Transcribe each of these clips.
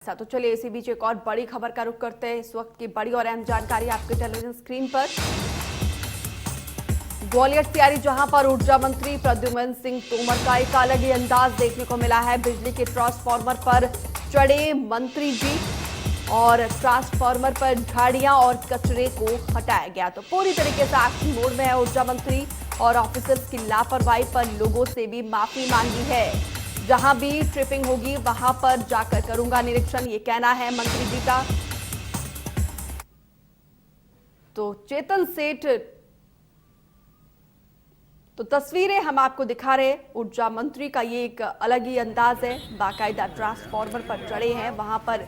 तो चलिए इसी बीच एक और बड़ी खबर का रुख करते हैं। इस वक्त की बड़ी और अहम जानकारी आपके टेलीविजन स्क्रीन पर। ग्वालियर से आ रही, जहां पर ऊर्जा मंत्री प्रद्युमन सिंह तोमर का एक अलग ही अंदाज देखने को मिला है। बिजली के ट्रांसफार्मर पर चढ़े मंत्री जी और ट्रांसफार्मर पर झाड़ियां और कचरे को हटाया गया। तो पूरी तरीके से एक्शन मोड में है ऊर्जा मंत्री और ऑफिसर्स की लापरवाही पर लोगों से भी माफी मांगी है। जहां भी ट्रिपिंग होगी वहां पर जाकर करूंगा निरीक्षण, ये कहना है मंत्री जी का। तो चेतन सेठ, तो तस्वीरें हम आपको दिखा रहे हैं। ऊर्जा मंत्री का ये एक अलग ही अंदाज है। बाकायदा ट्रांसफार्मर पर चढ़े हैं, वहां पर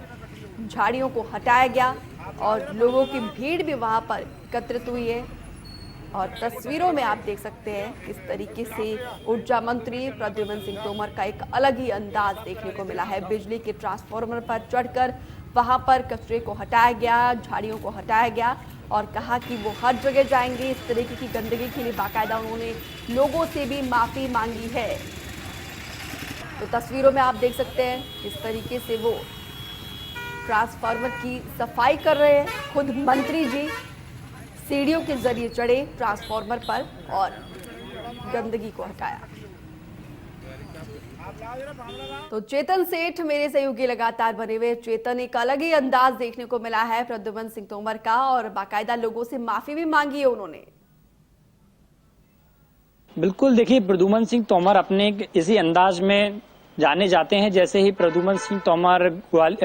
झाड़ियों को हटाया गया और लोगों की भीड़ भी वहां पर एकत्रित हुई है। और तस्वीरों में आप देख सकते हैं किस तरीके से ऊर्जा मंत्री प्रद्युमन सिंह तोमर का एक अलग ही अंदाज देखने को मिला है। बिजली के ट्रांसफार्मर पर चढ़कर वहां पर कचरे को हटाया गया, झाड़ियों को हटाया गया और कहा कि वो हर जगह जाएंगे। इस तरीके की गंदगी के लिए बाकायदा उन्होंने लोगों से भी माफी मांगी है। तो तस्वीरों में आप देख सकते हैं किस तरीके से वो ट्रांसफार्मर की सफाई कर रहे हैं। खुद मंत्री जी सीढ़ियों के जरिए चढ़े ट्रांसफार्मर पर और गंदगी को हटाया। तो चेतन सेठ मेरे सहयोगी लगातार बने हुए। चेतन, एक अलग ही अंदाज देखने को मिला है प्रद्युमन सिंह तोमर का और बाकायदा लोगों से माफी भी मांगी है उन्होंने। बिल्कुल, देखिए प्रद्युमन सिंह तोमर अपने इसी अंदाज में जाने जाते हैं। जैसे ही प्रद्युमन सिंह तोमर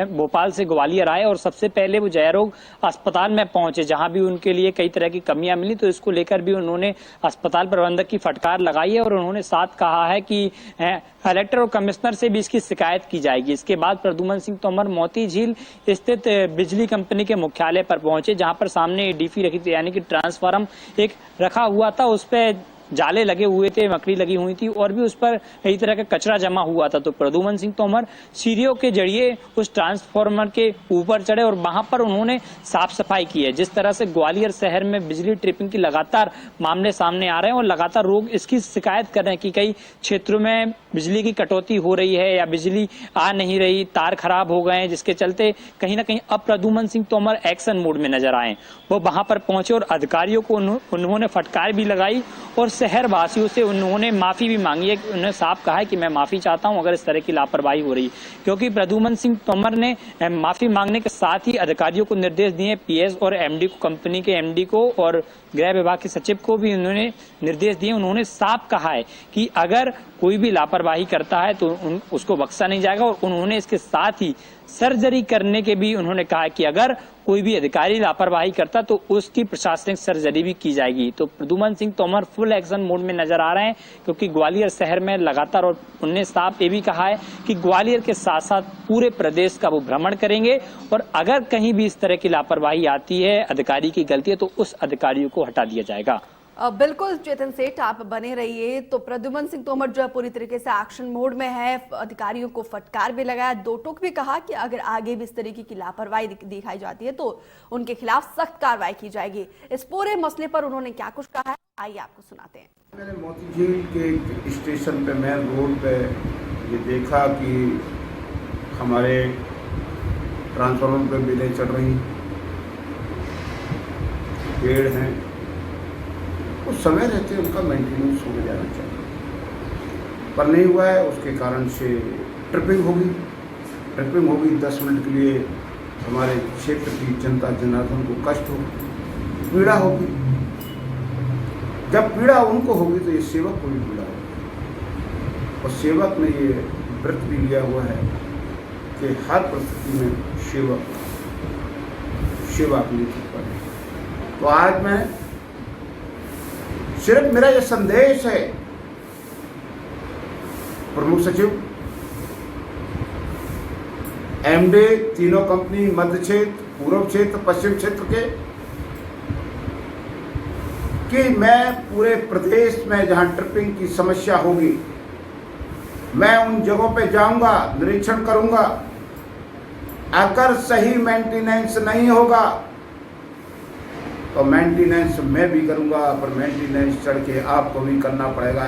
भोपाल से ग्वालियर आए और सबसे पहले वो जयरोग अस्पताल में पहुंचे, जहां भी उनके लिए कई तरह की कमियां मिली, तो इसको लेकर भी उन्होंने अस्पताल प्रबंधक की फटकार लगाई है और उन्होंने साथ कहा है कि कलेक्टर और कमिश्नर से भी इसकी शिकायत की जाएगी। इसके बाद प्रद्युमन सिंह तोमर मोती झील स्थित बिजली कंपनी के मुख्यालय पर पहुंचे, जहां पर सामने डीपी रखी थी, यानी कि ट्रांसफार्मर एक रखा हुआ था, उस पर जाले लगे हुए थे, मकड़ी लगी हुई थी और भी उस पर कई तरह का कचरा जमा हुआ था। तो प्रद्युमन सिंह तोमर सीढ़ियों के जरिए उस ट्रांसफार्मर के ऊपर चढ़े और वहां पर उन्होंने साफ सफाई की है। जिस तरह से ग्वालियर शहर में बिजली ट्रिपिंग की लगातार मामले सामने आ रहे हैं और लगातार लोग इसकी शिकायत कर रहे हैं कि कई क्षेत्रों में बिजली की कटौती हो रही है या बिजली आ नहीं रही, तार खराब हो गए हैं, जिसके चलते कहीं ना कहीं अब प्रद्युमन सिंह तोमर एक्शन मोड में नजर आए। वो वहां पर पहुंचे और अधिकारियों को उन्होंने फटकार भी लगाई और शहर वासियों से उन्होंने माफी भी मांगी है। उन्होंने साफ कहा है कि मैं माफी चाहता हूं अगर इस तरह की लापरवाही हो रही, क्योंकि प्रद्युमन सिंह तोमर ने माफी मांगने के साथ ही अधिकारियों को निर्देश दिए, पीएस और एमडी को, कंपनी के एमडी को और गृह विभाग के सचिव को भी उन्होंने निर्देश दिए। उन्होंने साफ कहा है कि अगर कोई भी लापरवाही करता है तो उसको बख्शा नहीं जाएगा और उन्होंने इसके साथ ही सर्जरी करने के भी उन्होंने कहा कि अगर कोई भी अधिकारी लापरवाही करता तो उसकी प्रशासनिक सर्जरी भी की जाएगी। तो Pradyuman Singh Tomar full action mode में नजर आ रहे हैं, क्योंकि ग्वालियर शहर में लगातार, और उन्होंने साफ ये भी कहा है कि ग्वालियर के साथ साथ पूरे प्रदेश का वो भ्रमण करेंगे और अगर कहीं भी इस तरह की लापरवाही आती है, अधिकारी की गलती है, तो उस अधिकारियों को हटा दिया जाएगा। बिल्कुल चेतन सेठ, आप बने रहिए। तो प्रद्युमन सिंह तोमर जो पूरी तरीके से एक्शन मोड में है, अधिकारियों को फटकार भी लगाया, दो टूक भी कहा कि अगर आगे भी इस तरीके की लापरवाही दिखाई जाती है तो उनके खिलाफ सख्त कार्रवाई की जाएगी। इस पूरे मसले पर उन्होंने क्या कुछ कहा है, आइए आपको सुनाते हैं। मैंने मोती झील के स्टेशन पे, मेन रोड पे ये देखा कि हमारे ट्रांसफार्मर पे बिलें चढ़ रही, पेड़ हैं, उस समय रहते उनका मेंटेनेंस हो जाना चाहिए, पर नहीं हुआ है। उसके कारण से ट्रिपिंग होगी 10 मिनट के लिए हमारे क्षेत्र की जनता जनार्दन को कष्ट होगी, पीड़ा होगी। जब पीड़ा उनको होगी तो ये सेवक को भी पीड़ा होगी और सेवक ने ये व्रत भी लिया हुआ है कि हर परिस्थिति में सेवा के लिए तत्पर है। तो आज मैं सिर्फ, मेरा ये संदेश है प्रमुख सचिव, एमडी, तीनों कंपनी, मध्य क्षेत्र, पूर्व क्षेत्र, पश्चिम क्षेत्र के, कि मैं पूरे प्रदेश में जहां ट्रिपिंग की समस्या होगी, मैं उन जगहों पे जाऊंगा, निरीक्षण करूंगा। अगर सही मेंटेनेंस नहीं होगा तो मेंटेनेंस मैं भी करूंगा, पर मेंटेनेंस चढ़ के आपको भी करना पड़ेगा।